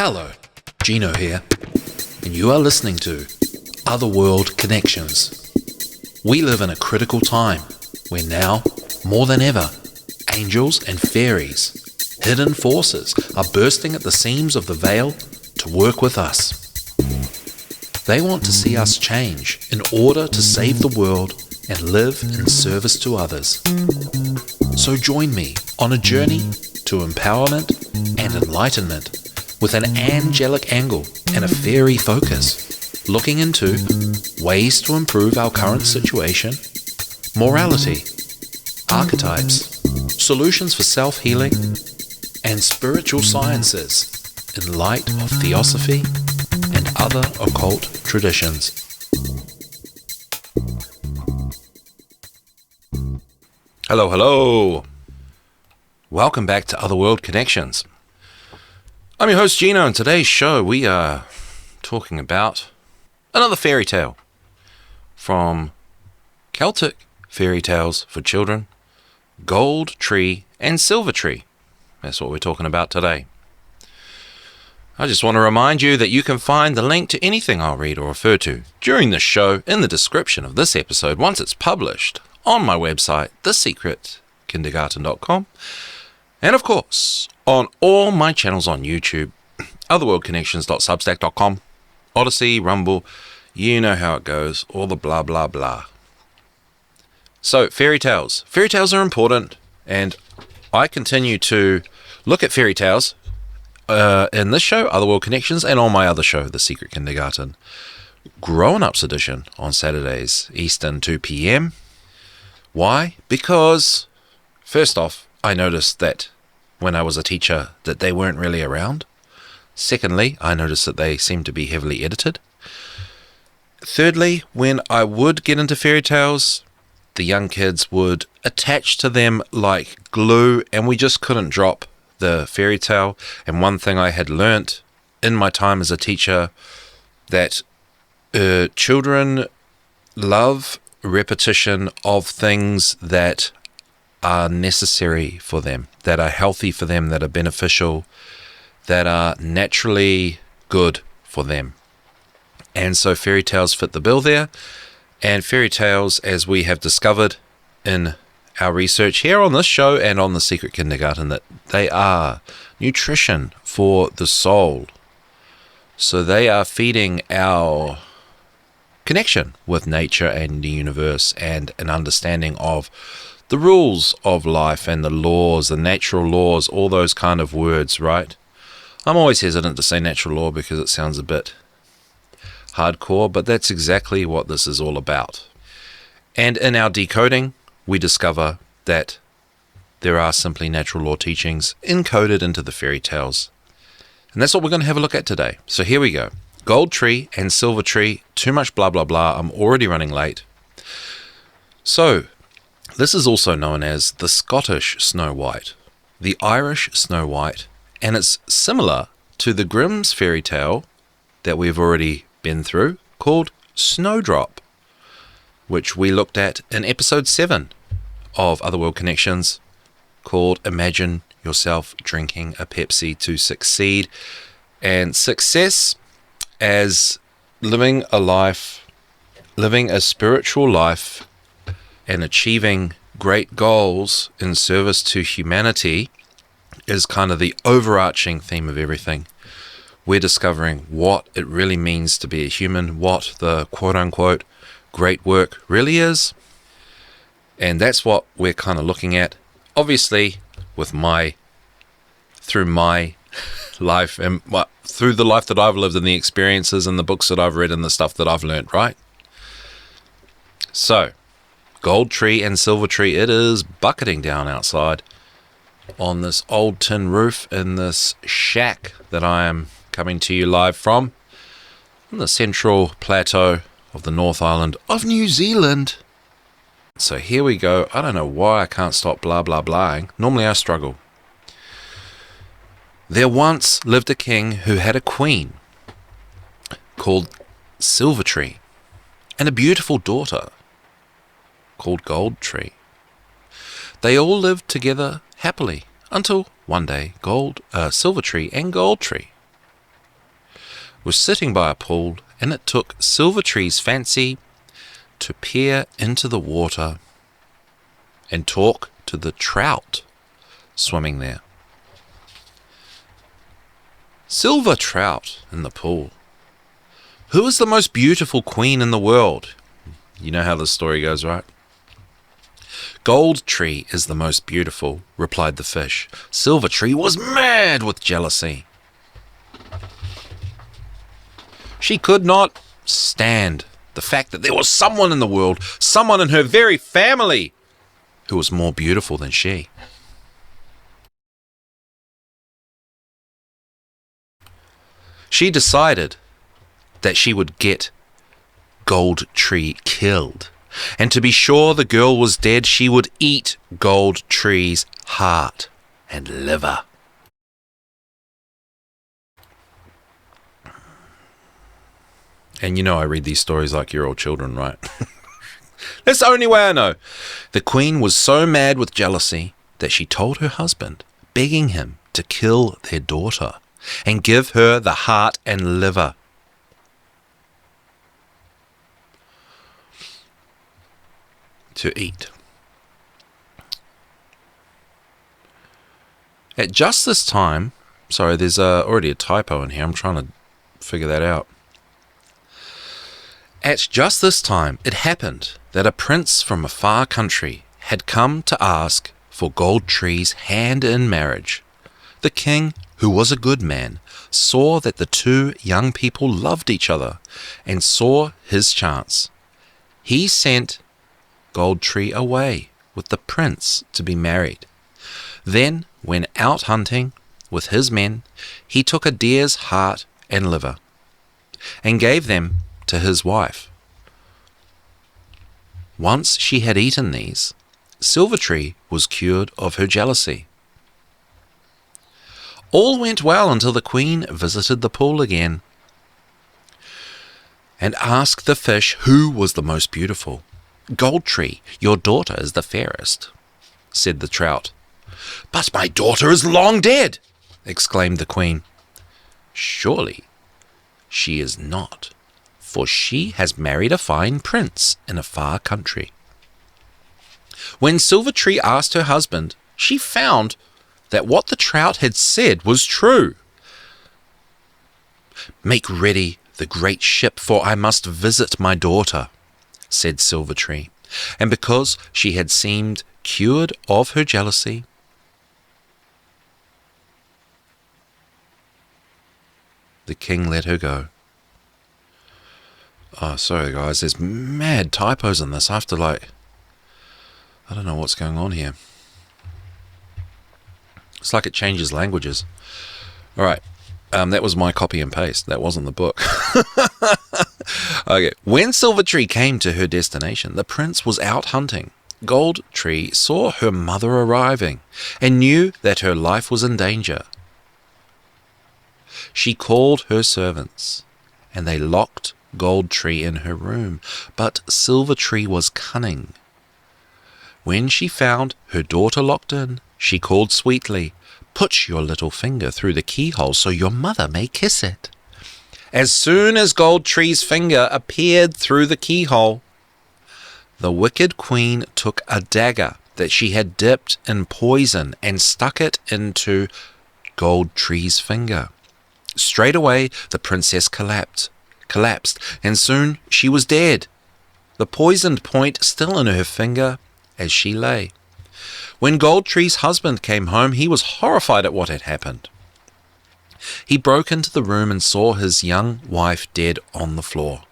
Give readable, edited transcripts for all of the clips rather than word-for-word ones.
Hello, Gino here, and you are listening to Otherworld Connections. We live in a critical time where now, more than ever, angels and fairies, hidden forces, are bursting at the seams of the veil to work with us. They want to see us change in order to save the world and live in service to others. So join me on a journey to empowerment and enlightenment with an angelic angle and a fairy focus, looking into ways to improve our current situation, morality, archetypes, solutions for self-healing, and spiritual sciences in light of theosophy and other occult traditions. Hello. Welcome back to Otherworld Connections. I'm your host Gino, and today's show we are talking about another fairy tale from Celtic fairy tales for children, Gold Tree and Silver Tree. That's what we're talking about today. I just want to remind you that you can find the link to anything I'll read or refer to during this show in the description of this episode once it's published on my website, thesecretkindergarten.com, and of course on all my channels on YouTube, otherworldconnections.substack.com, Odyssey, Rumble, you know how it goes, all the blah blah blah. So fairy tales are important, and I continue to look at fairy tales in this show, Otherworld Connections, and on my other show, The Secret Kindergarten, Grown-Ups Edition, on Saturdays, Eastern, 2 p.m. Why? Because, first off, I noticed that when I was a teacher that they weren't really around. Secondly, I noticed that they seemed to be heavily edited. Thirdly, when I would get into fairy tales, the young kids would attach to them like glue, and we just couldn't drop the fairy tale. And one thing I had learnt in my time as a teacher, that children love repetition of things that are necessary for them, that are healthy for them, that are beneficial, that are naturally good for them. And so fairy tales fit the bill there. And fairy tales, as we have discovered in our research here on this show and on The Secret Kindergarten, that they are nutrition for the soul. So they are feeding our connection with nature and the universe, and an understanding of the rules of life and the laws, the natural laws, all those kind of words, right? I'm always hesitant to say natural law because it sounds a bit hardcore, but that's exactly what this is all about. And in our decoding, we discover that there are simply natural law teachings encoded into the fairy tales. And that's what we're going to have a look at today. So here we go. Gold Tree and Silver Tree. Too much blah, blah, blah. I'm already running late. So, this is also known as the Scottish Snow White, the Irish Snow White, and it's similar to the Grimm's fairy tale that we've already been through, called Snowdrop, which we looked at in episode 7 of Otherworld Connections, called Imagine Yourself Drinking a Pepsi to Succeed. And success as living a spiritual life and achieving great goals in service to humanity is kind of the overarching theme of everything. We're discovering what it really means to be a human, what the quote-unquote great work really is. And that's what we're kind of looking at, obviously, through my life and through the life that I've lived and the experiences and the books that I've read and the stuff that I've learned, right? So, Gold Tree and Silver Tree, it is bucketing down outside on this old tin roof in this shack that I am coming to you live from on the central plateau of the North Island of New Zealand. So here we go. I don't know why I can't stop blah blah blahing. Normally I struggle. There once lived a king who had a queen called Silver Tree and a beautiful daughter called Gold Tree. They all lived together happily until one day Silver Tree and Gold Tree was sitting by a pool, and it took Silvertree's fancy to peer into the water and talk to the trout swimming there. Silver trout in the pool. Who is the most beautiful queen in the world? You know how the story goes, right? Gold Tree is the most beautiful, replied the fish. Silver Tree was mad with jealousy. She could not stand the fact that there was someone in the world, someone in her very family, who was more beautiful than she. She decided that she would get Gold Tree killed. And to be sure the girl was dead, she would eat Gold Tree's heart and liver. And you know I read these stories like you're all children, right? That's the only way I know. The queen was so mad with jealousy that she told her husband, begging him to kill their daughter and give her the heart and liver. To eat. At just this time, sorry, there's already a typo in here. I'm trying to figure that out. At just this time, it happened that a prince from a far country had come to ask for Gold Tree's hand in marriage. The king, who was a good man, saw that the two young people loved each other and saw his chance. He sent Gold Tree away with the prince to be married. Then, when out hunting with his men, he took a deer's heart and liver and gave them to his wife. Once she had eaten these, Silvertree was cured of her jealousy. All went well until the queen visited the pool again and asked the fish who was the most beautiful. Gold Tree, your daughter is the fairest, said the trout. But my daughter is long dead, exclaimed the queen. Surely she is not, for she has married a fine prince in a far country. When Silvertree asked her husband, she found that what the trout had said was true. Make ready the great ship, for I must visit my daughter, said Silvertree, and because she had seemed cured of her jealousy, the king let her go. Oh, sorry guys, there's mad typos in this. I have to I don't know what's going on here. It's like it changes languages. Alright, that was my copy and paste. That wasn't the book. Okay, when Silvertree came to her destination, the prince was out hunting. Gold Tree saw her mother arriving and knew that her life was in danger. She called her servants, and they locked Gold Tree in her room, but Silvertree was cunning. When she found her daughter locked in, she called sweetly, "Put your little finger through the keyhole so your mother may kiss it." As soon as Gold Tree's finger appeared through the keyhole, the wicked queen took a dagger that she had dipped in poison and stuck it into Gold Tree's finger. Straight away the princess collapsed, and soon she was dead, the poisoned point still in her finger as she lay. When Gold Tree's husband came home, he was horrified at what had happened. He broke into the room and saw his young wife dead on the floor.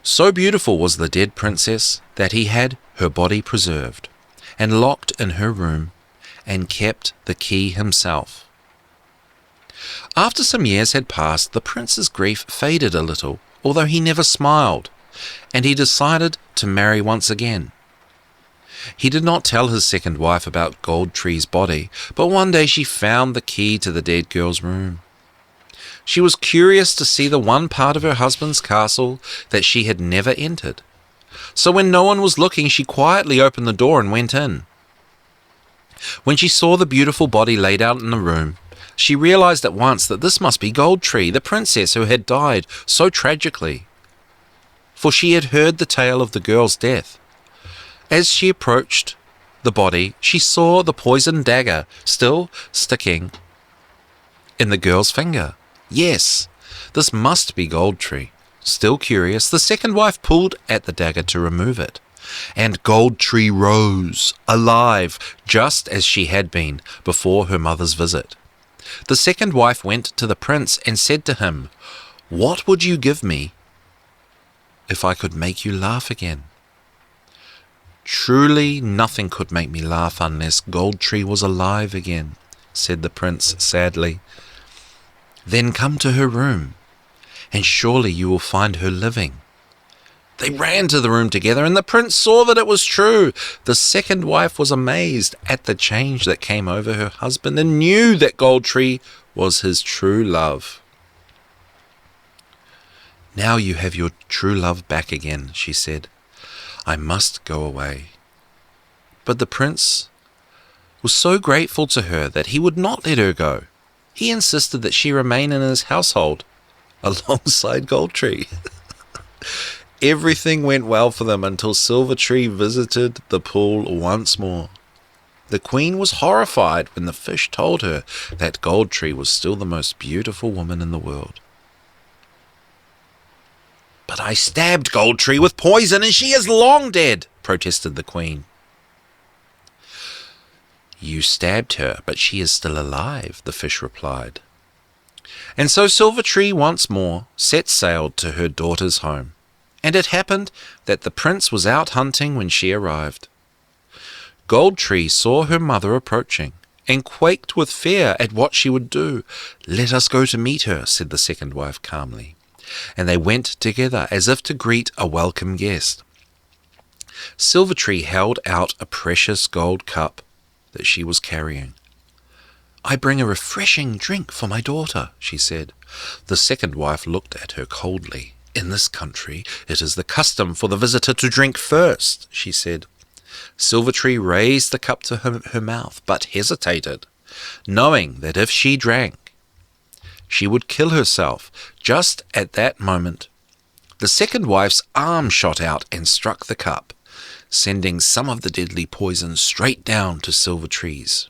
So beautiful was the dead princess that he had her body preserved and locked in her room and kept the key himself. After some years had passed, the prince's grief faded a little, although he never smiled, and he decided to marry once again. He did not tell his second wife about Gold Tree's body, but one day she found the key to the dead girl's room. She was curious to see the one part of her husband's castle that she had never entered. So when no one was looking, she quietly opened the door and went in. When she saw the beautiful body laid out in the room, She realized at once that this must be Gold Tree, the princess who had died so tragically, for she had heard the tale of the girl's death. As she approached the body, she saw the poisoned dagger still sticking in the girl's finger. Yes, this must be Gold Tree. Still curious, the second wife pulled at the dagger to remove it, and Gold Tree rose, alive, just as she had been before her mother's visit. The second wife went to the prince and said to him, "What would you give me if I could make you laugh again?" "Truly nothing could make me laugh unless Gold Tree was alive again," said the prince sadly. "Then come to her room, and surely you will find her living." They ran to the room together, and the prince saw that it was true. The second wife was amazed at the change that came over her husband and knew that Gold Tree was his true love. "Now you have your true love back again," she said. "I must go away." But the prince was so grateful to her that he would not let her go. He insisted that she remain in his household alongside Gold Tree. Everything went well for them until Silver Tree visited the pool once more. The queen was horrified when the fish told her that Gold Tree was still the most beautiful woman in the world. "But I stabbed Gold Tree with poison and she is long dead," protested the queen. "You stabbed her, but she is still alive," the fish replied. And so Silver Tree once more set sail to her daughter's home. And it happened that the prince was out hunting when she arrived. Gold Tree saw her mother approaching and quaked with fear at what she would do. "Let us go to meet her," said the second wife calmly. And they went together as if to greet a welcome guest. Silver Tree held out a precious gold cup that she was carrying. "I bring a refreshing drink for my daughter," she said. The second wife looked at her coldly. "In this country, it is the custom for the visitor to drink first," she said. Silver Tree raised the cup to her mouth, but hesitated, knowing that if she drank, she would kill herself. Just at that moment, the second wife's arm shot out and struck the cup, sending some of the deadly poison straight down Silver Tree's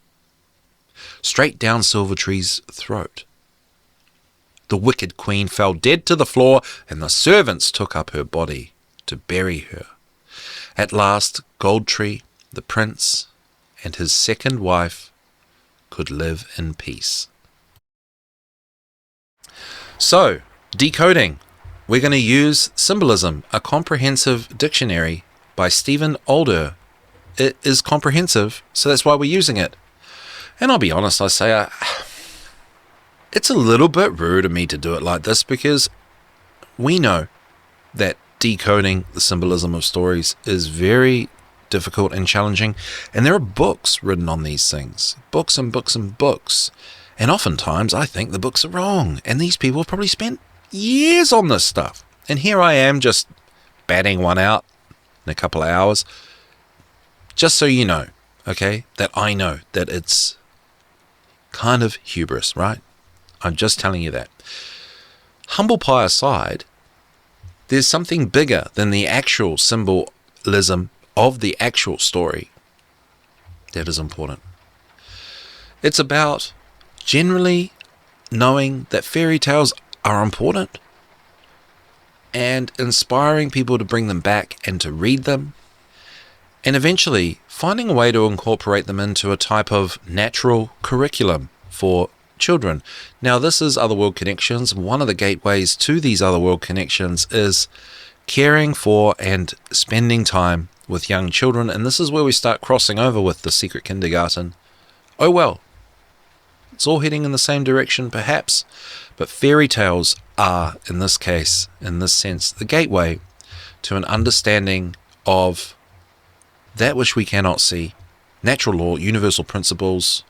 throat. The wicked queen fell dead to the floor, and the servants took up her body to bury her. At last, Gold Tree, the prince, and his second wife could live in peace. So, decoding. We're going to use Symbolism, a comprehensive dictionary by Stephen Older. It is comprehensive, so that's why we're using it. And I'll be honest, I say it's a little bit rude of me to do it like this, because we know that decoding the symbolism of stories is very difficult and challenging, and there are books written on these things, books and books and books, and oftentimes I think the books are wrong, and these people have probably spent years on this stuff, and here I am just batting one out in a couple of hours, just so you know, okay, that I know that it's kind of hubris, right? I'm just telling you that. Humble pie aside, there's something bigger than the actual symbolism of the actual story that is important. It's about generally knowing that fairy tales are important and inspiring people to bring them back and to read them, and eventually finding a way to incorporate them into a type of natural curriculum for children. Now, this is Otherworld Connections. One of the gateways to these Otherworld Connections is caring for and spending time with young children, and this is where we start crossing over with the Secret Kindergarten. Oh well, it's all heading in the same direction perhaps, but fairy tales are, in this case, in this sense, the gateway to an understanding of that which we cannot see, natural law, universal principles,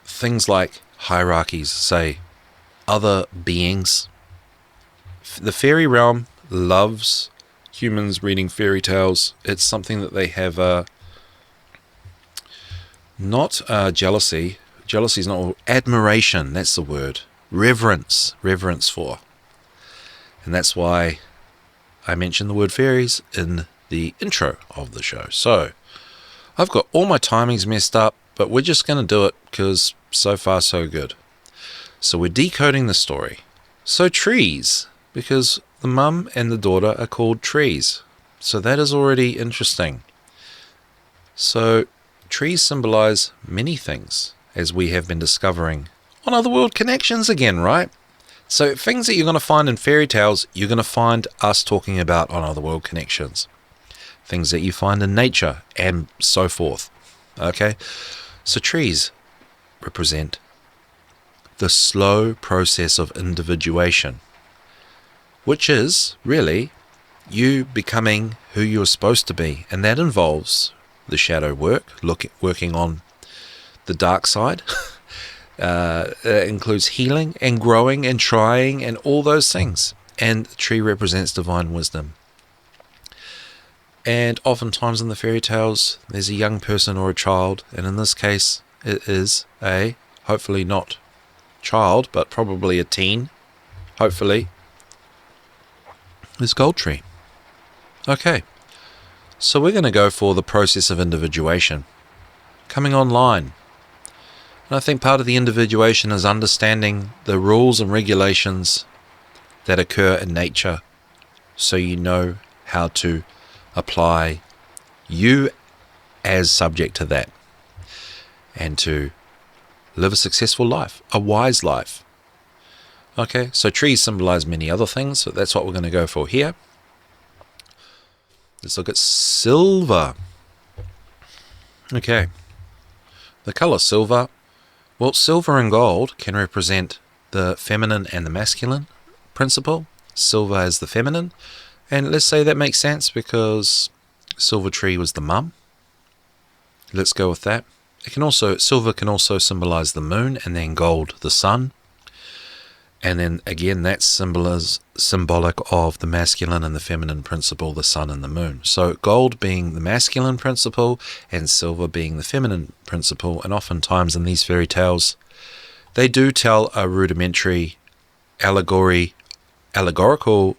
things like hierarchies, say, other beings. The fairy realm loves humans reading fairy tales. It's something that they have Not jealousy. Jealousy is not admiration. That's the word. Reverence for. And that's why I mentioned the word fairies in the intro of the show. So I've got all my timings messed up, but we're just going to do it because so far so good. So we're decoding the story. So trees, because the mum and the daughter are called trees. So that is already interesting. So trees symbolize many things, as we have been discovering on Otherworld Connections again, right? So things that you're going to find in fairy tales, you're going to find us talking about on Otherworld Connections. Things that you find in nature and so forth. Okay? So trees represent the slow process of individuation, which is really you becoming who you're supposed to be. And that involves the shadow work, working on the dark side. It includes healing and growing and trying and all those things. And the tree represents divine wisdom. And oftentimes in the fairy tales, there's a young person or a child. And in this case, it is a, hopefully not child, but probably a teen. Hopefully. This gold tree. Okay. So we're going to go for the process of individuation. Coming online. And I think part of the individuation is understanding the rules and regulations that occur in nature so you know how to apply you as subject to that and to live a successful life, a wise life. Okay, so trees symbolize many other things, so that's what we're going to go for here. Let's look at silver. Okay, the color silver. Well, silver and gold can represent the feminine and the masculine principle. Silver is the feminine. And let's say that makes sense because silver tree was the mum. Let's go with that. Silver can also symbolize the moon, and then gold the sun. And then again, that's symbolic of the masculine and the feminine principle, the sun and the moon. So gold being the masculine principle and silver being the feminine principle. And oftentimes in these fairy tales, they do tell a rudimentary allegory. I'm trying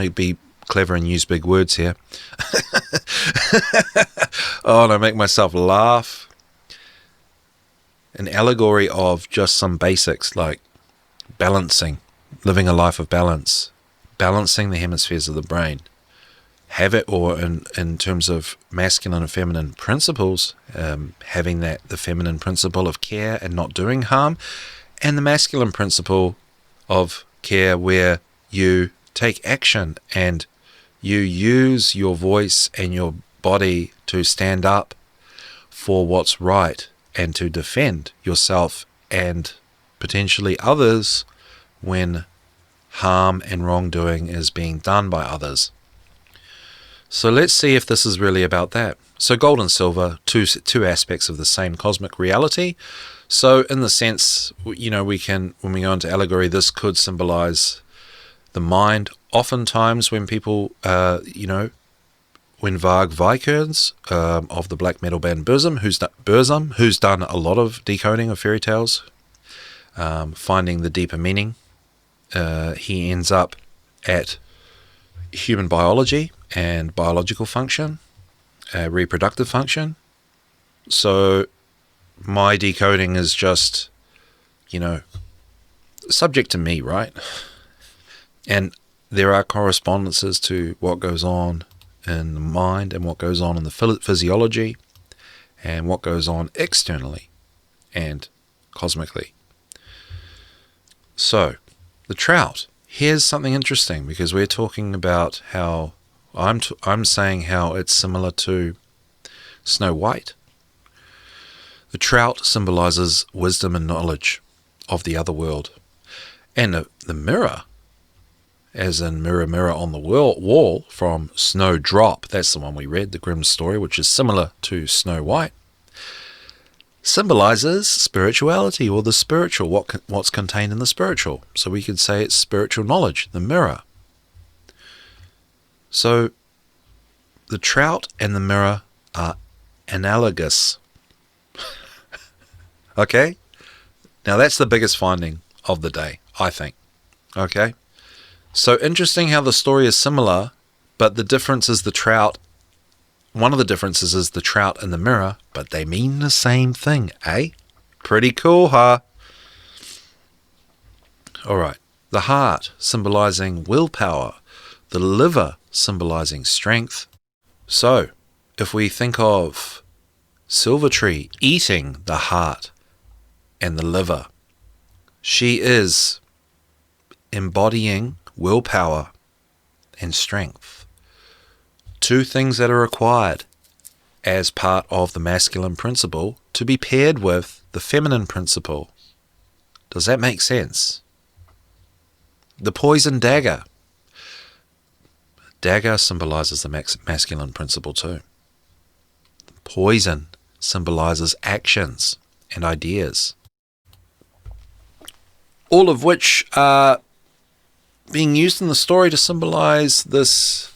to be clever and use big words here. Oh, and I make myself laugh. An allegory of just some basics like balancing, living a life of balance, balancing the hemispheres of the brain. Have it, or in terms of masculine and feminine principles, having the feminine principle of care and not doing harm, and the masculine principle of care where you take action and you use your voice and your body to stand up for what's right and to defend yourself and potentially others when harm and wrongdoing is being done by others. So let's see if this is really about that. So gold and silver, two aspects of the same cosmic reality. So in the sense, we can, when we go into allegory, this could symbolize the mind. Oftentimes when people, when Varg Vikernes of the black metal band Burzum, who's done a lot of decoding of fairy tales, finding the deeper meaning, he ends up at human biology and biological function, reproductive function. So my decoding is just, subject to me, right? And there are correspondences to what goes on in the mind and what goes on in the physiology and what goes on externally and cosmically. So, the trout. Here's something interesting because we're talking about how I'm saying how it's similar to Snow White. The trout symbolizes wisdom and knowledge of the other world. And the mirror, as in mirror, mirror on the wall from Snowdrop, that's the one we read, the Grimm story, which is similar to Snow White, symbolizes spirituality or the spiritual, what's contained in the spiritual. So we could say it's spiritual knowledge, the mirror. So the trout and the mirror are analogous. Okay? Now that's the biggest finding of the day, I think. Okay? So interesting how the story is similar, but the difference is the trout. One of the differences is the trout in the mirror, but they mean the same thing, eh? Pretty cool, huh? Alright. The heart symbolizing willpower. The liver symbolizing strength. So, if we think of Silver Tree eating the heart and the liver, she is embodying willpower and strength. Two things that are required as part of the masculine principle to be paired with the feminine principle. Does that make sense? The poison dagger. Dagger symbolizes the masculine principle too. Poison symbolizes actions and ideas, all of which are being used in the story to symbolize this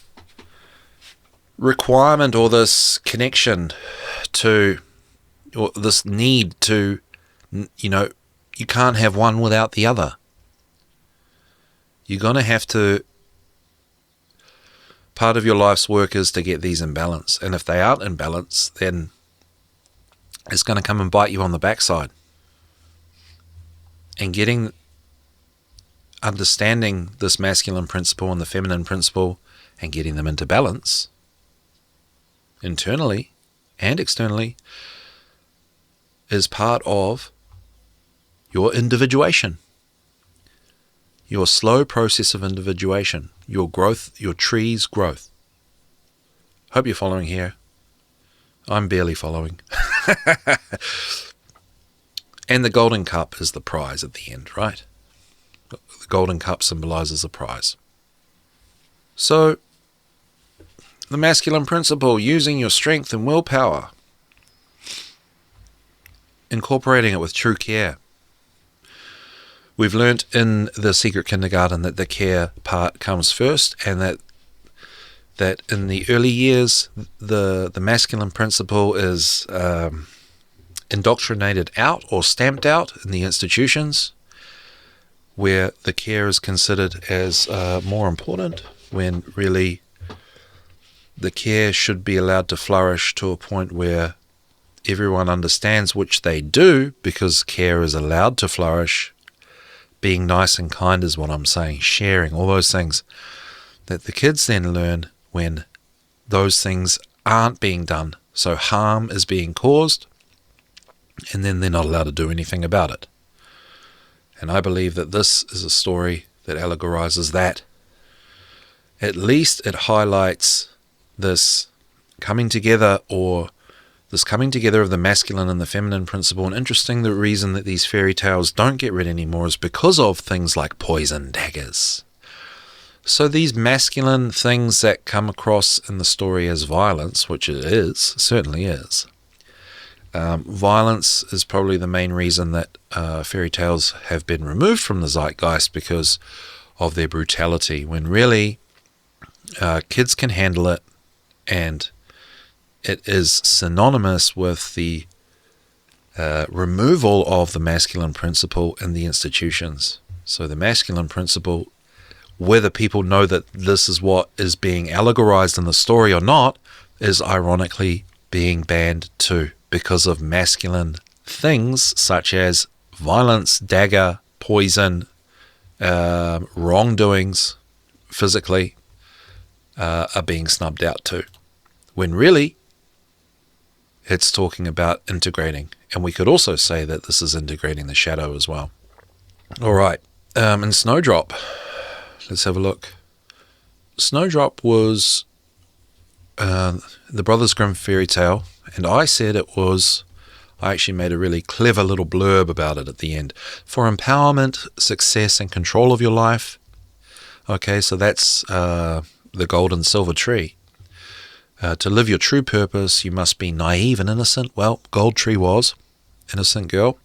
requirement or this connection to, or this need to, you can't have one without the other. You're going to have to, part of your life's work is to get these in balance. And if they aren't in balance, then it's going to come and bite you on the backside. And understanding this masculine principle and the feminine principle and getting them into balance, internally and externally, is part of your individuation. Your slow process of individuation, your growth, your tree's growth. Hope you're following here. I'm barely following. And the golden cup is the prize at the end, right? The golden cup symbolizes a prize. So, the masculine principle, using your strength and willpower, incorporating it with true care. We've learnt in the secret kindergarten that the care part comes first, and that in the early years the masculine principle is indoctrinated out or stamped out in the institutions, where the care is considered as more important, when really the care should be allowed to flourish to a point where everyone understands, which they do, because care is allowed to flourish. Being nice and kind is what I'm saying, sharing, all those things that the kids then learn when those things aren't being done. So harm is being caused, and then they're not allowed to do anything about it. And I believe that this is a story that allegorizes that. At least it highlights this coming together, or this coming together of the masculine and the feminine principle. And interesting, the reason that these fairy tales don't get read anymore is because of things like poison daggers. So these masculine things that come across in the story as violence, which it is, certainly is. Violence is probably the main reason that fairy tales have been removed from the zeitgeist, because of their brutality, when really kids can handle it, and it is synonymous with the removal of the masculine principle in the institutions. So the masculine principle, whether people know that this is what is being allegorized in the story or not, is ironically being banned too, because of masculine things such as violence, dagger, poison, wrongdoings physically are being snubbed out too. When really, it's talking about integrating. And we could also say that this is integrating the shadow as well. All right. In Snowdrop, let's have a look. Snowdrop was the Brothers Grimm fairy tale, and I said it was, I actually made a really clever little blurb about it at the end. For empowerment, success, and control of your life. Okay, so that's the golden silver tree. To live your true purpose, you must be naive and innocent. Well, Gold Tree was innocent girl.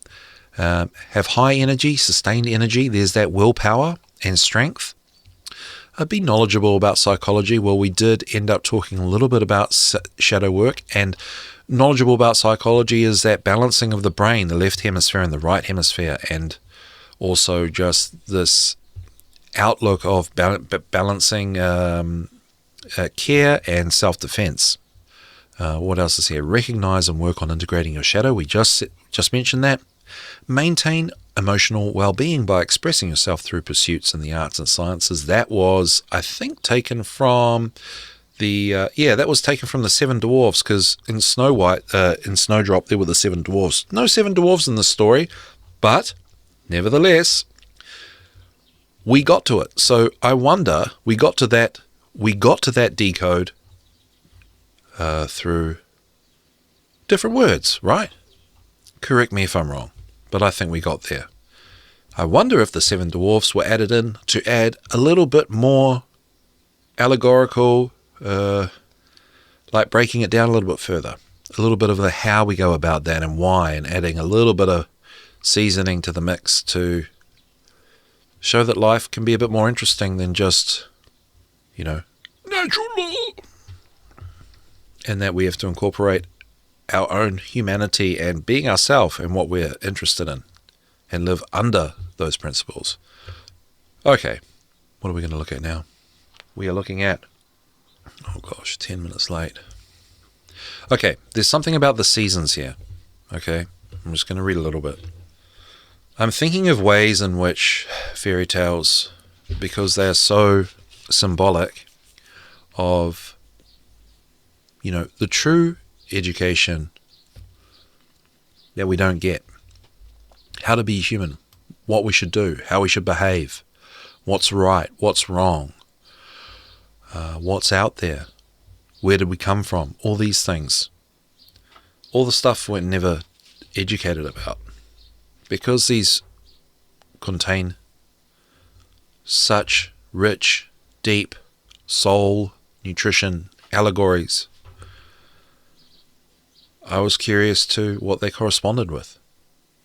Have high energy, sustained energy. There's that willpower and strength. Be knowledgeable about psychology. Well, we did end up talking a little bit about shadow work, and knowledgeable about psychology is that balancing of the brain, the left hemisphere and the right hemisphere, and also just this outlook of balancing care and self-defense. What else is here? Recognize and work on integrating your shadow. We just mentioned that. Maintain emotional well-being by expressing yourself through pursuits in the arts and sciences. That was, I think, taken from the that was taken from the Seven Dwarfs, because in Snow White, in Snowdrop, there were the Seven Dwarfs. No Seven Dwarfs in the story, but nevertheless, we got to it. So I wonder, we got to that decode through different words, right? Correct me if I'm wrong, but I think we got there. I wonder if the Seven Dwarfs were added in to add a little bit more allegorical, like breaking it down a little bit further, a little bit of the how we go about that and why, and adding a little bit of seasoning to the mix to show that life can be a bit more interesting than just, natural law, and that we have to incorporate our own humanity and being ourselves and what we're interested in and live under those principles. Okay, what are we going to look at now? We are looking at, 10 minutes late. Okay, there's something about the seasons here. Okay, I'm just going to read a little bit. I'm thinking of ways in which fairy tales, because they are so symbolic of, the true education that we don't get. How to be human, what we should do, how we should behave, what's right, what's wrong, what's out there, where did we come from, all these things. All the stuff we're never educated about. Because these contain such rich, deep, soul, nutrition, allegories, I was curious to what they corresponded with,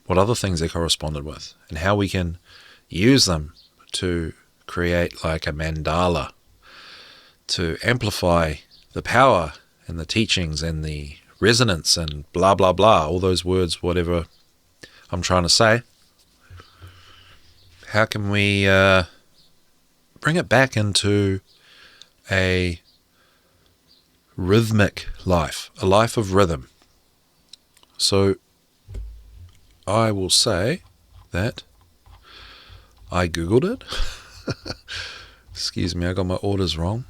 what other things they corresponded with, and how we can use them to create like a mandala, to amplify the power and the teachings and the resonance and blah, blah, blah, all those words, whatever I'm trying to say. How can we bring it back into a rhythmic life, a life of rhythm? So I will say that I Googled it. Excuse me, I got my orders wrong.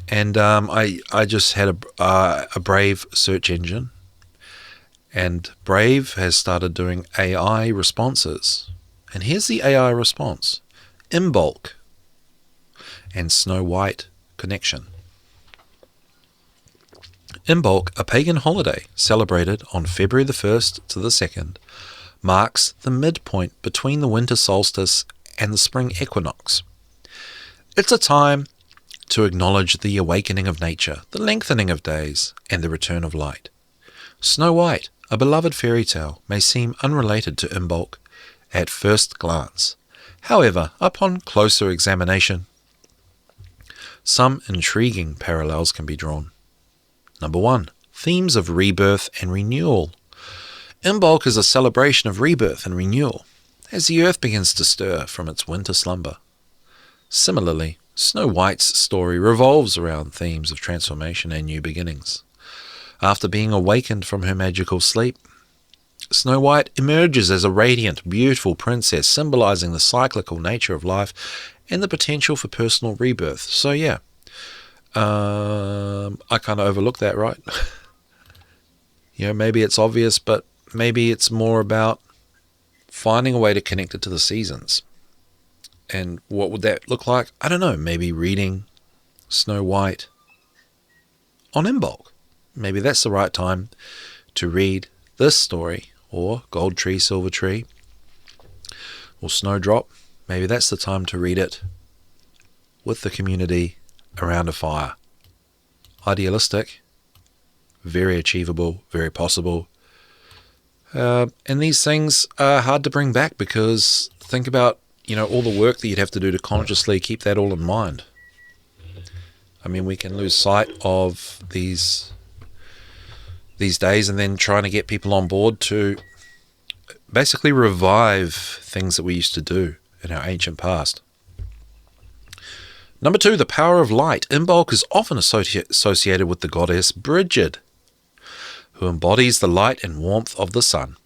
And I just had a Brave search engine. And Brave has started doing AI responses. And here's the AI response. In bulk and Snow White connection. Imbolc, a pagan holiday celebrated on February the 1st to the 2nd, marks the midpoint between the winter solstice and the spring equinox. It's a time to acknowledge the awakening of nature, the lengthening of days, and the return of light. Snow White, a beloved fairy tale, may seem unrelated to Imbolc at first glance. However, upon closer examination, some intriguing parallels can be drawn. Number 1. Themes of rebirth and renewal. Imbolc is a celebration of rebirth and renewal, as the earth begins to stir from its winter slumber. Similarly, Snow White's story revolves around themes of transformation and new beginnings. After being awakened from her magical sleep, Snow White emerges as a radiant, beautiful princess, symbolizing the cyclical nature of life and the potential for personal rebirth. So yeah, I kind of overlooked that, right? Maybe it's obvious, but maybe it's more about finding a way to connect it to the seasons. And what would that look like? I don't know. Maybe reading Snow White on Imbolc. Maybe that's the right time to read this story, or Gold Tree, Silver Tree, or Snowdrop. Maybe that's the time to read it with the community around a fire. Idealistic, very achievable, very possible. And these things are hard to bring back, because think about, all the work that you'd have to do to consciously keep that all in mind. I mean, we can lose sight of these these days, and then trying to get people on board to basically revive things that we used to do in our ancient past. Number 2, the power of light. Imbolc is often associated with the goddess Brigid, who embodies the light and warmth of the sun.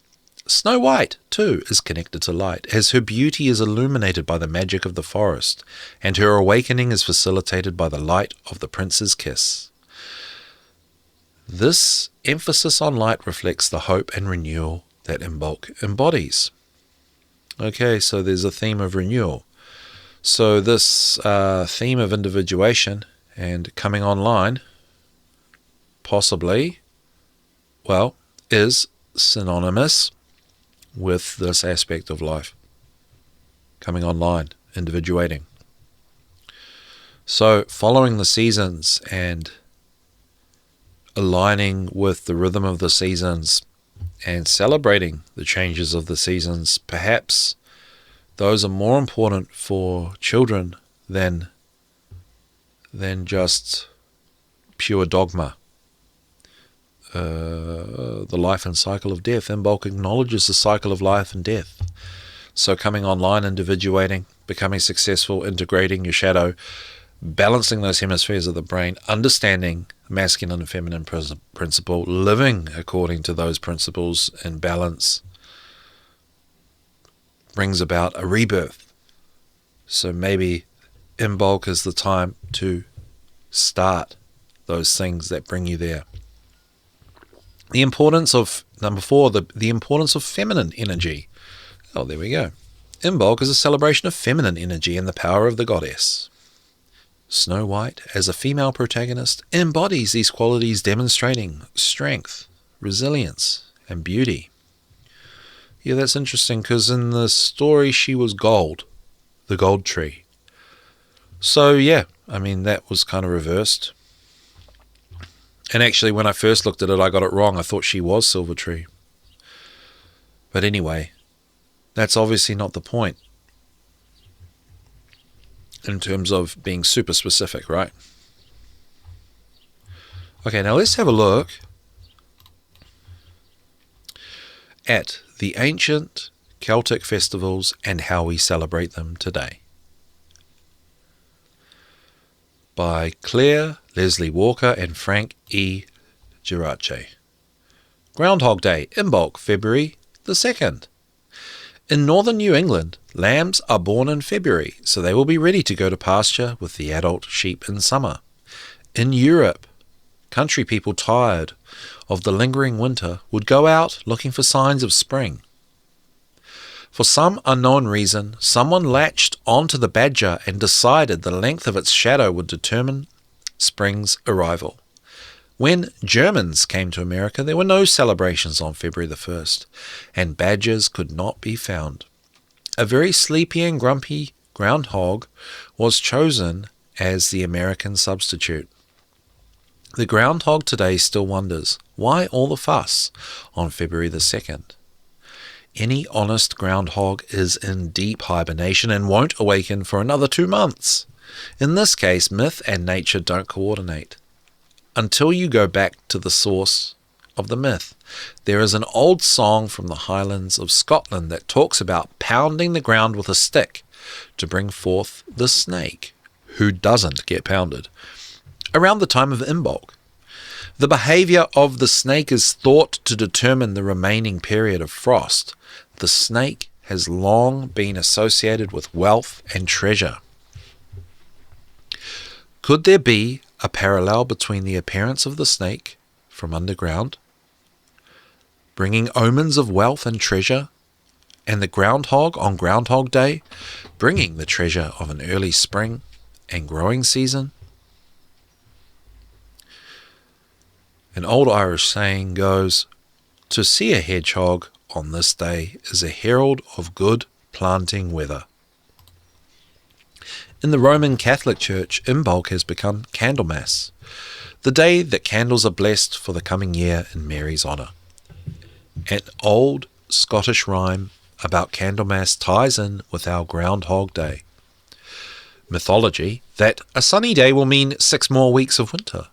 Snow White, too, is connected to light, as her beauty is illuminated by the magic of the forest, and her awakening is facilitated by the light of the prince's kiss. This emphasis on light reflects the hope and renewal that Imbolc embodies. Okay, so there's a theme of renewal. So this theme of individuation and coming online, possibly, well, is synonymous with this aspect of life. Coming online, individuating. So following the seasons and aligning with the rhythm of the seasons and celebrating the changes of the seasons, perhaps those are more important for children than just pure dogma. The life and cycle of death. Imbolc acknowledges the cycle of life and death. So coming online, individuating, becoming successful, integrating your shadow, balancing those hemispheres of the brain, understanding masculine and feminine principle, living according to those principles in balance, brings about a rebirth. So maybe Imbolc is the time to start those things that bring you there. The importance of, number 4, the importance of feminine energy. Oh, there we go. Imbolc is a celebration of feminine energy and the power of the goddess. Snow White, as a female protagonist, embodies these qualities, demonstrating strength, resilience, and beauty. Yeah, that's interesting, because in the story she was gold, the gold tree. So yeah, I mean, that was kind of reversed. And actually, when I first looked at it, I got it wrong. I thought she was Silver Tree. But anyway, that's obviously not the point in terms of being super specific, right? Okay, now let's have a look at the ancient Celtic festivals and how we celebrate them today. By Claire Leslie Walker and Frank E. Girace. Groundhog Day, Imbolc, February the 2nd. In northern New England, lambs are born in February, so they will be ready to go to pasture with the adult sheep in summer. In Europe, country people tired of the lingering winter would go out looking for signs of spring. For some unknown reason, someone latched onto the badger and decided the length of its shadow would determine spring's arrival. When Germans came to America, there were no celebrations on February the 1st, and badgers could not be found. A very sleepy and grumpy groundhog was chosen as the American substitute. The groundhog today still wonders, why all the fuss on February the 2nd? Any honest groundhog is in deep hibernation and won't awaken for another 2 months. In this case, myth and nature don't coordinate. Until you go back to the source of the myth. There is an old song from the Highlands of Scotland that talks about pounding the ground with a stick to bring forth the snake, who doesn't get pounded, around the time of Imbolc. The behavior of the snake is thought to determine the remaining period of frost. The snake has long been associated with wealth and treasure. Could there be a parallel between the appearance of the snake from underground, bringing omens of wealth and treasure, and the groundhog on Groundhog Day, bringing the treasure of an early spring and growing season? An old Irish saying goes, "To see a hedgehog on this day is a herald of good planting weather." In the Roman Catholic Church, Imbolc has become Candlemas, the day that candles are blessed for the coming year in Mary's honour. An old Scottish rhyme about Candlemas ties in with our Groundhog Day mythology that a sunny day will mean 6 more weeks of winter,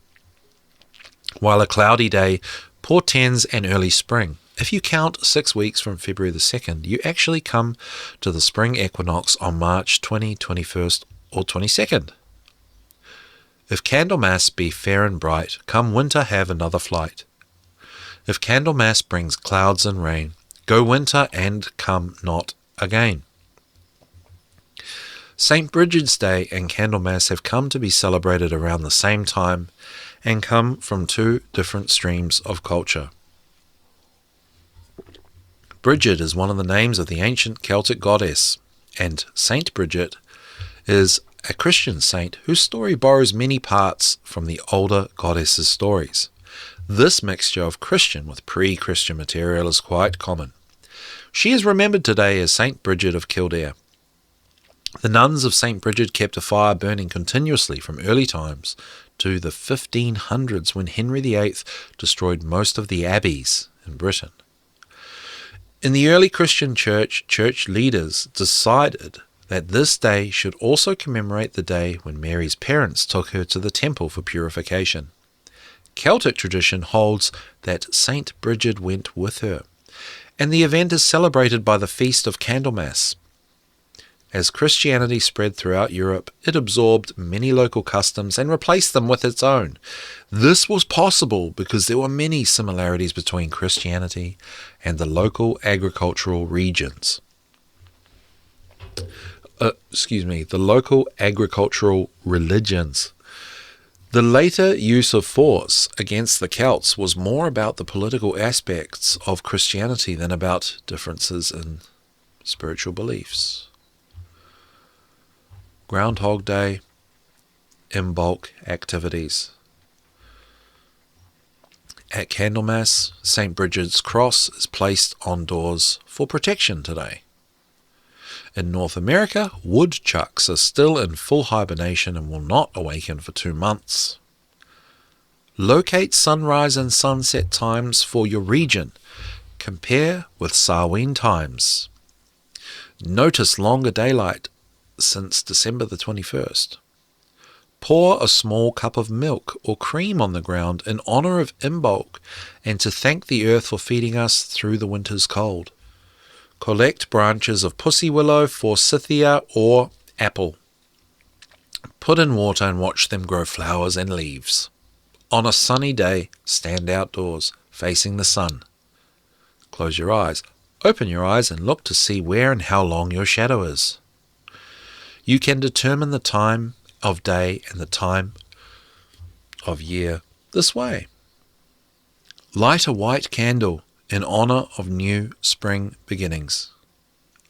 while a cloudy day Portends an early spring. If you count 6 weeks from February the 2nd, you actually come to the spring equinox on March 20, 21st, or 22nd. If Candlemas be fair and bright, come winter have another flight. If Candlemas brings clouds and rain, go winter and come not again. St. Bridget's Day and Candlemas have come to be celebrated around the same time and come from two different streams of culture. Bridget is one of the names of the ancient Celtic goddess, and Saint Bridget is a Christian saint whose story borrows many parts from the older goddesses' stories. This mixture of Christian with pre-Christian material is quite common. She is remembered today as Saint Bridget of Kildare. The nuns of St. Bridget kept a fire burning continuously from early times to the 1500s when Henry VIII destroyed most of the abbeys in Britain. In the early Christian church leaders decided that this day should also commemorate the day when Mary's parents took her to the temple for purification. Celtic tradition holds that St. Bridget went with her, and the event is celebrated by the Feast of Candlemas. As Christianity spread throughout Europe, it absorbed many local customs and replaced them with its own. This was possible because there were many similarities between Christianity and the local agricultural regions. The local agricultural religions. The later use of force against the Celts was more about the political aspects of Christianity than about differences in spiritual beliefs. Groundhog Day, in-bulk activities. At Candlemas, St. Bridget's cross is placed on doors for protection today. In North America, woodchucks are still in full hibernation and will not awaken for 2 months. Locate sunrise and sunset times for your region. Compare with Samhain times. Notice longer daylight since December the 21st. Pour a small cup of milk or cream on the ground in honor of Imbolc and to thank the earth for feeding us through the winter's cold. Collect branches of pussy willow, forsythia, or apple. Put in water and watch them grow flowers and leaves. On a sunny day, stand outdoors, facing the sun. Close your eyes. Open your eyes and look to see where and how long your shadow is. You can determine the time of day and the time of year this way. Light a white candle in honor of new spring beginnings.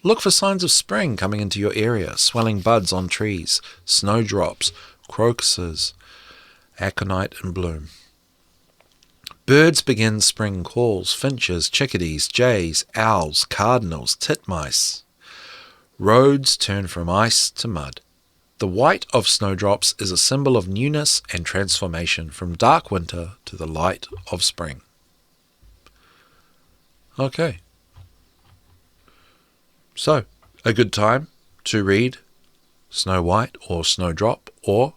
Look for signs of spring coming into your area, swelling buds on trees, snowdrops, crocuses, aconite in bloom. Birds begin spring calls, finches, chickadees, jays, owls, cardinals, titmice. Roads turn from ice to mud. The white of snowdrops is a symbol of newness and transformation from dark winter to the light of spring. Okay. So, a good time to read Snow White or Snowdrop or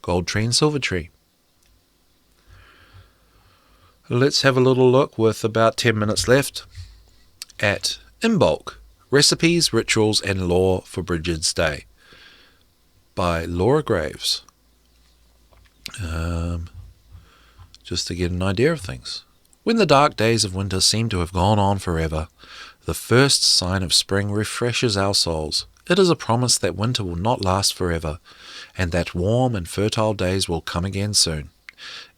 Gold Tree and Silver Tree. Let's have a little look with about 10 minutes left at Imbolc. Recipes, Rituals and Lore for Bridget's Day by Laura Graves. Just to get an idea of things. When the dark days of winter seem to have gone on forever, the first sign of spring refreshes our souls. It is a promise that winter will not last forever, and that warm and fertile days will come again soon.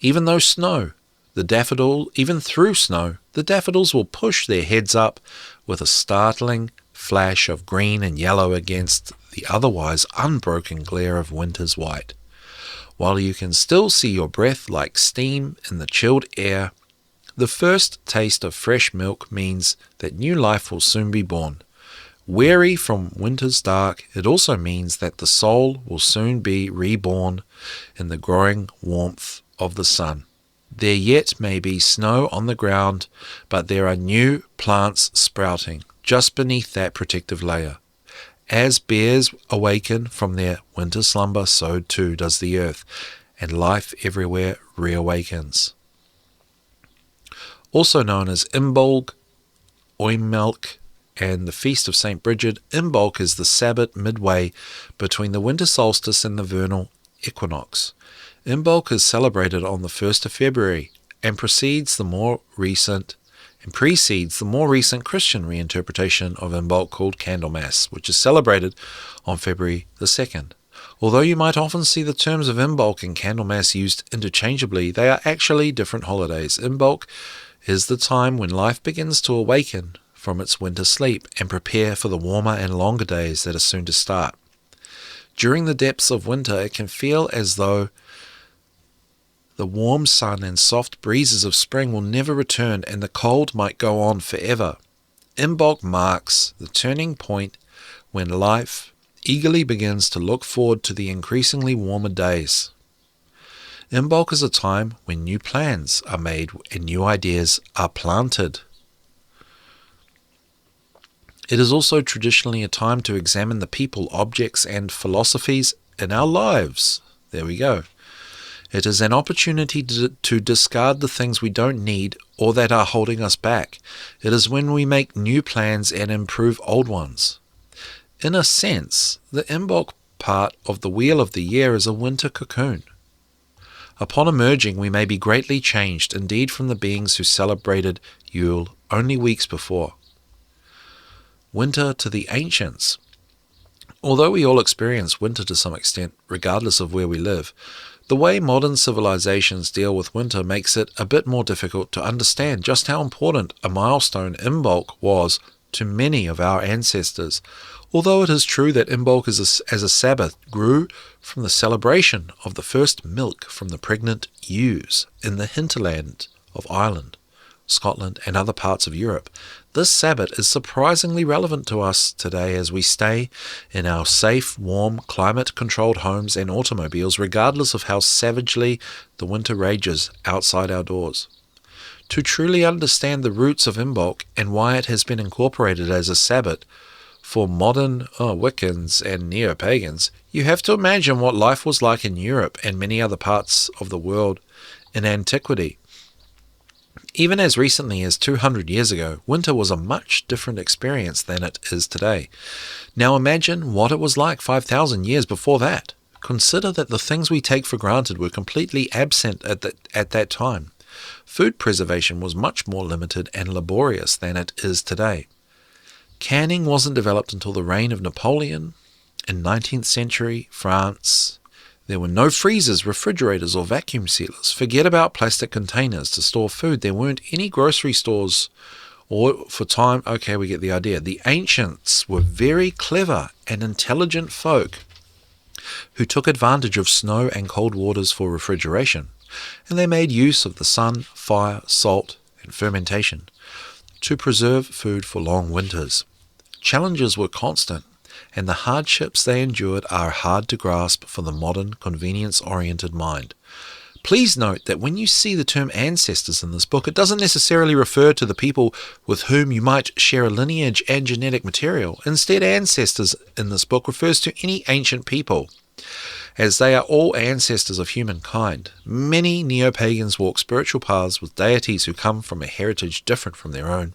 Even through snow, the daffodils will push their heads up with a startling flash of green and yellow against the otherwise unbroken glare of winter's white. While you can still see your breath like steam in the chilled air, the first taste of fresh milk means that new life will soon be born. Weary from winter's dark, it also means that the soul will soon be reborn in the growing warmth of the sun. There yet may be snow on the ground, but there are new plants sprouting just beneath that protective layer. As bears awaken from their winter slumber, so too does the earth, and life everywhere reawakens. Also known as Imbolc, Oimelc, and the Feast of St. Bridget. Imbolc is the Sabbath midway between the winter solstice and the vernal equinox. Imbolc is celebrated on the 1st of February and precedes the more recent Christian reinterpretation of Imbolc called Candlemas, which is celebrated on February the 2nd. Although you might often see the terms of Imbolc and Candlemas used interchangeably, they are actually different holidays. Imbolc is the time when life begins to awaken from its winter sleep and prepare for the warmer and longer days that are soon to start. During the depths of winter, it can feel as though the warm sun and soft breezes of spring will never return, and the cold might go on forever. Imbolc marks the turning point when life eagerly begins to look forward to the increasingly warmer days. Imbolc is a time when new plans are made and new ideas are planted. It is also traditionally a time to examine the people, objects, and philosophies in our lives. There we go. It is an opportunity to discard the things we don't need or that are holding us back. It is when we make new plans and improve old ones. In a sense, the Imbolc part of the wheel of the year is a winter cocoon. Upon emerging, we may be greatly changed, indeed, from the beings who celebrated Yule only weeks before. Winter to the ancients. Although we all experience winter to some extent, regardless of where we live, the way modern civilizations deal with winter makes it a bit more difficult to understand just how important a milestone Imbolc was to many of our ancestors. Although it is true that Imbolc as a Sabbath grew from the celebration of the first milk from the pregnant ewes in the hinterland of Ireland, Scotland, and other parts of Europe, this Sabbath is surprisingly relevant to us today as we stay in our safe, warm, climate-controlled homes and automobiles, regardless of how savagely the winter rages outside our doors. To truly understand the roots of Imbolc and why it has been incorporated as a Sabbath for modern Wiccans and neo-pagans, you have to imagine what life was like in Europe and many other parts of the world in antiquity. Even as recently as 200 years ago, winter was a much different experience than it is today. Now imagine what it was like 5,000 years before that. Consider that the things we take for granted were completely absent at that time. Food preservation was much more limited and laborious than it is today. Canning wasn't developed until the reign of Napoleon. In 19th century France, there were no freezers, refrigerators, or vacuum sealers. Forget about plastic containers to store food. There weren't any grocery stores or for time. Okay, we get the idea. The ancients were very clever and intelligent folk who took advantage of snow and cold waters for refrigeration, and they made use of the sun, fire, salt, and fermentation to preserve food for long winters. Challenges were constant, and the hardships they endured are hard to grasp for the modern, convenience-oriented mind. Please note that when you see the term ancestors in this book, it doesn't necessarily refer to the people with whom you might share a lineage and genetic material. Instead, ancestors in this book refers to any ancient people, as they are all ancestors of humankind. Many neo-pagans walk spiritual paths with deities who come from a heritage different from their own.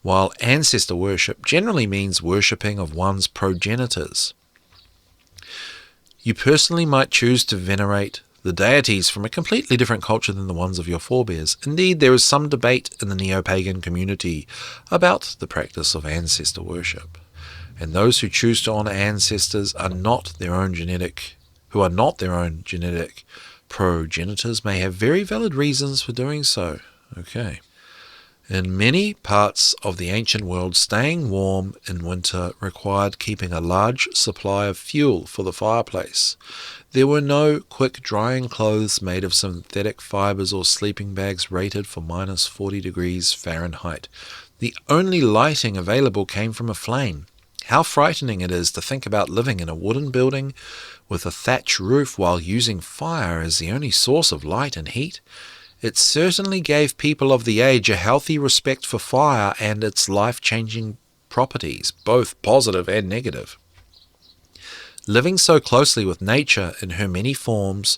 While ancestor worship generally means worshipping of one's progenitors, you personally might choose to venerate the deities from a completely different culture than the ones of your forebears. Indeed, there is some debate in the neo-pagan community about the practice of ancestor worship, and those who choose to honor ancestors who are not their own genetic progenitors may have very valid reasons for doing so. Okay. In many parts of the ancient world, staying warm in winter required keeping a large supply of fuel for the fireplace. There were no quick-drying clothes made of synthetic fibers or sleeping bags rated for minus 40 degrees Fahrenheit. The only lighting available came from a flame. How frightening it is to think about living in a wooden building with a thatch roof while using fire as the only source of light and heat. It certainly gave people of the age a healthy respect for fire and its life-changing properties, both positive and negative. Living so closely with nature in her many forms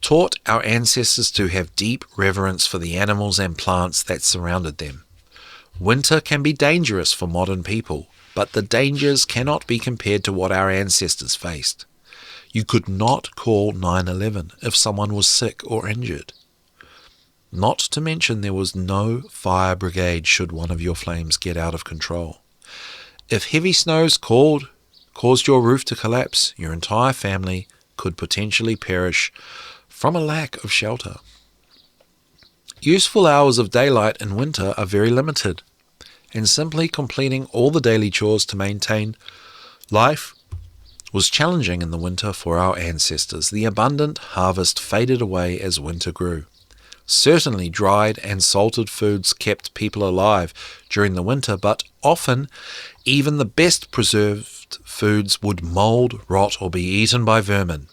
taught our ancestors to have deep reverence for the animals and plants that surrounded them. Winter can be dangerous for modern people, but the dangers cannot be compared to what our ancestors faced. You could not call 911 if someone was sick or injured. Not to mention there was no fire brigade should one of your flames get out of control. If heavy snows caused your roof to collapse, your entire family could potentially perish from a lack of shelter. Useful hours of daylight in winter are very limited, and simply completing all the daily chores to maintain life was challenging in the winter for our ancestors. The abundant harvest faded away as winter grew. Certainly dried and salted foods kept people alive during the winter, but often even the best preserved foods would mold, rot, or be eaten by vermin,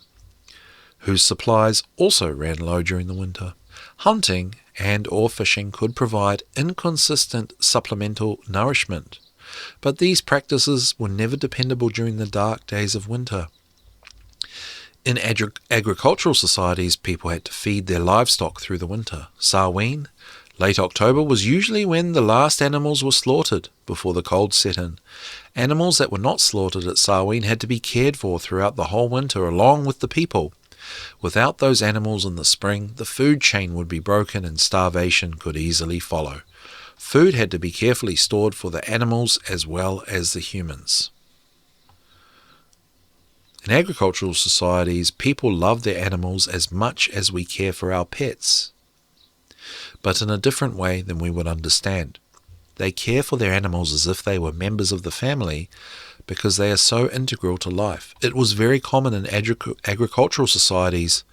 whose supplies also ran low during the winter. Hunting and or fishing could provide inconsistent supplemental nourishment, but these practices were never dependable during the dark days of winter. In agricultural societies, people had to feed their livestock through the winter. Samhain, late October, was usually when the last animals were slaughtered before the cold set in. Animals that were not slaughtered at Samhain had to be cared for throughout the whole winter along with the people. Without those animals in the spring, the food chain would be broken and starvation could easily follow. Food had to be carefully stored for the animals as well as the humans. In agricultural societies, people love their animals as much as we care for our pets, but in a different way than we would understand. They care for their animals as if they were members of the family because they are so integral to life. It was very common in agricultural societies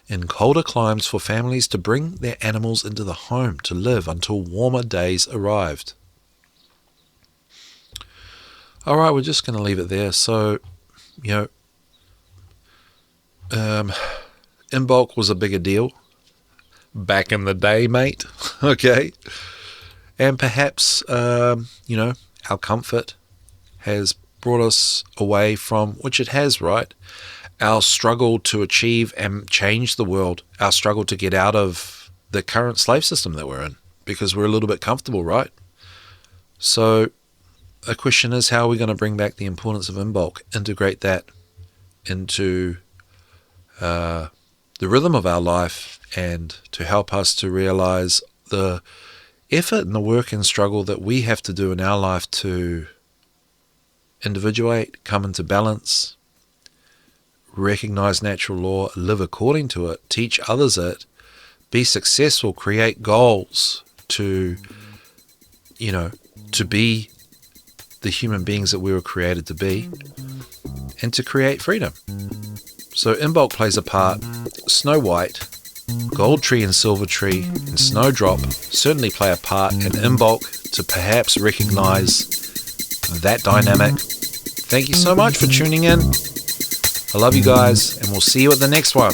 in colder climes for families to bring their animals into the home to live until warmer days arrived. Alright, we're just going to leave it there. So, in bulk was a bigger deal back in the day, mate. Okay. And perhaps, our comfort has brought us away from, which it has, right? Our struggle to achieve and change the world, our struggle to get out of the current slave system that we're in, because we're a little bit comfortable, right? So the question is, how are we going to bring back the importance of in bulk, integrate that into the rhythm of our life, and to help us to realize the effort and the work and struggle that we have to do in our life to individuate, come into balance, recognize natural law, live according to it, teach others it, be successful, create goals to be the human beings that we were created to be, and to create freedom. So in bulk plays a part. Snow White, Gold Tree and Silver Tree, and Snowdrop certainly play a part in bulk to perhaps recognize that dynamic. Thank you so much for tuning in. I love you guys, and we'll see you at the next one.